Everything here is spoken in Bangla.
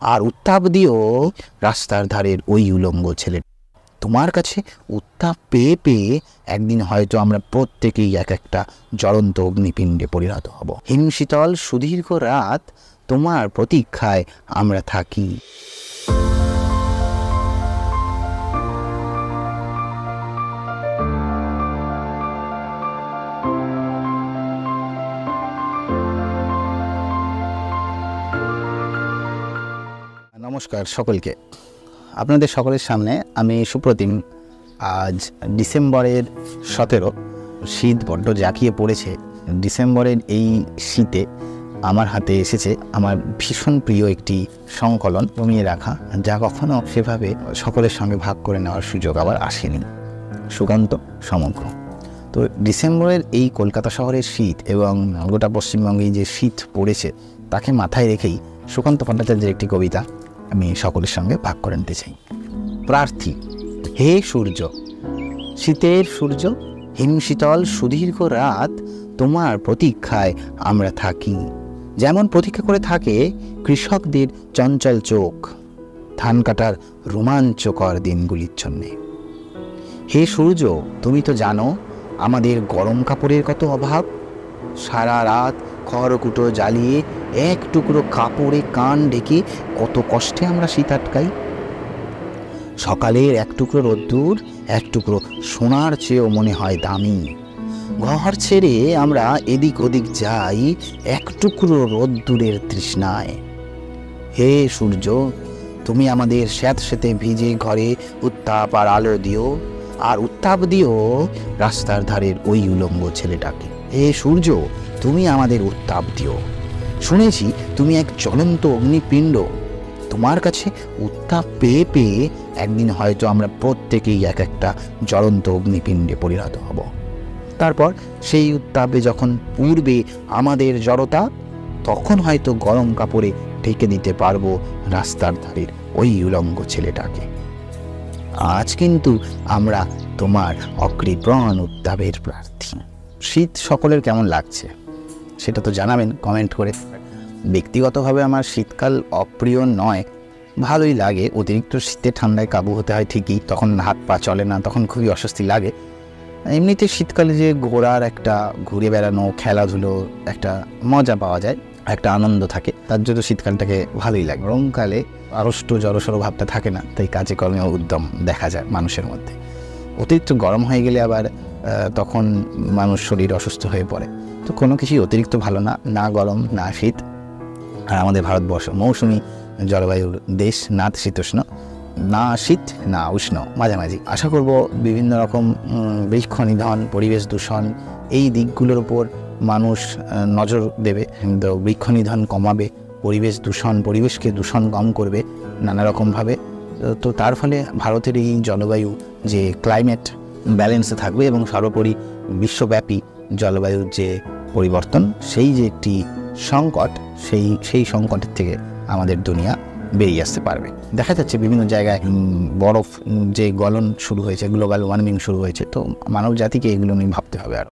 আর উত্তাপ দিও রাস্তার ধারের ওই উলঙ্গ ছেলে। তোমার কাছে উত্তাপ পেয়ে পেয়ে একদিন হয়তো আমরা প্রত্যেকেই এক একটা জ্বলন্ত অগ্নিপিণ্ডে পরিণত হব। হিমশীতল সুদীর্ঘ রাত তোমার প্রতীক্ষায় আমরা থাকি। নমস্কার সকলকে। আপনাদের সকলের সামনে আমি সুপ্রতিম। আজ ডিসেম্বরের 17। শীত বড্ড জাঁকিয়ে পড়েছে। ডিসেম্বরের এই শীতে আমার হাতে এসেছে আমার ভীষণ প্রিয় একটি সংকলন জমিয়ে রাখা, যা কখনো সেভাবে সকলের সঙ্গে ভাগ করে নেওয়ার সুযোগ আবার আসেনি। সুকান্ত সমগ্র। তো ডিসেম্বরের এই কলকাতা শহরের শীত এবং গোটা পশ্চিমবঙ্গে যে শীত পড়েছে তাকে মাথায় রেখেই সুকান্ত ভট্টাচার্যের একটি কবিতা আমি সকলের সঙ্গে ভাগ করে নিতে চাই। প্রার্থী। হে সূর্য, শীতের সূর্য, হিমশীতল সুদীর্ঘ রাত তোমার প্রতীক্ষায় আমরা থাকি। যেমন প্রতীক্ষা করে থাকে কৃষকদের চঞ্চল চোখ ধান কাটার রোমাঞ্চকর দিনগুলির জন্যে। হে সূর্য, তুমি তো জানো আমাদের গরম কাপড়ের কত অভাব। সারা রাত খড়কুটো জ্বালিয়ে এক টুকরো কাপড়ে কান ঢেকে কত কষ্টে আমরা শীত আটকাই। সকালের এক টুকরো রোদ্দুর এক টুকরো সোনার চেয়েও মনে হয় দামি। ঘর ছেড়ে আমরা এদিক ওদিক যাই এক টুকরো রোদ্দুরের তৃষ্ণায়। হে সূর্য, তুমি আমাদের স্যাঁতস্যাঁতে ভিজে ঘরে উত্তাপ আর আলো দিও, আর উত্তাপ দিও রাস্তার ধারের ওই উলঙ্গ ছেলেটাকে। হে সূর্য, তুমি আমাদের উত্তাপ দিও। শুনেছি তুমি এক জ্বলন্ত অগ্নিপিণ্ড। তোমার কাছে উত্তাপ পেয়ে পেয়ে একদিন হয়তো আমরা প্রত্যেকেই এক একটা জ্বলন্ত অগ্নিপিণ্ডে পরিণত হব। তারপর সেই উত্তাপে যখন পূর্বে আমাদের জড়তা, তখন হয়তো গরম কাপড়ে ঢেকে দিতে পারবো রাস্তার ধারের ওই উলঙ্গ ছেলেটাকে। আজ কিন্তু আমরা তোমার অকৃপণ উত্তাপের প্রার্থী। শীত সকলের কেমন লাগছে সেটা তো জানাবেন কমেন্ট করে। ব্যক্তিগতভাবে আমার শীতকাল অপ্রিয় নয়, ভালোই লাগে। অতিরিক্ত শীতে ঠান্ডায় কাবু হতে হয় ঠিকই, তখন হাত পা চলে না, তখন খুবই অস্বস্তি লাগে। এমনিতে শীতকালে যে ঘোরার একটা, ঘুরে বেড়ানো, খেলাধুলো, একটা মজা পাওয়া যায়, একটা আনন্দ থাকে, তার জন্য শীতকালটাকে ভালোই লাগে। গরমকালে আড়ষ্ট জড়সড় ভাবটা থাকে না, তাই কাজে কর্মে উদ্যম দেখা যায় মানুষের মধ্যে। অতিরিক্ত গরম হয়ে গেলে আবার তখন মানুষ শরীর অসুস্থ হয়ে পড়ে। তো কোনো কিছুই অতিরিক্ত ভালো না, না গরম না শীত। আর আমাদের ভারতবর্ষ মৌসুমি জলবায়ুর দেশ, না শীতোষ্ণ, না শীত না উষ্ণ, মাঝামাঝি। আশা করব বিভিন্ন রকম বৃক্ষ নিধন, পরিবেশ দূষণ, এই দিকগুলোর উপর মানুষ নজর দেবে, বৃক্ষ নিধন কমাবে, পরিবেশ দূষণ, পরিবেশকে দূষণ কম করবে নানা রকমভাবে। তো তার ফলে ভারতের এই জলবায়ু যে ক্লাইমেট ব্যালেন্সে থাকবে এবং সর্বোপরি বিশ্বব্যাপী জলবায়ুর যে পরিবর্তন, সেই যে একটি সংকট, সেই সংকটের থেকে আমাদের দুনিয়া বেরিয়ে আসতে পারবে। দেখা যাচ্ছে বিভিন্ন জায়গায় বরফ যে গলন শুরু হয়েছে, গ্লোবাল ওয়ার্মিং শুরু হয়েছে। তো মানব জাতিকে এগুলো নিয়ে ভাবতে হবে। আর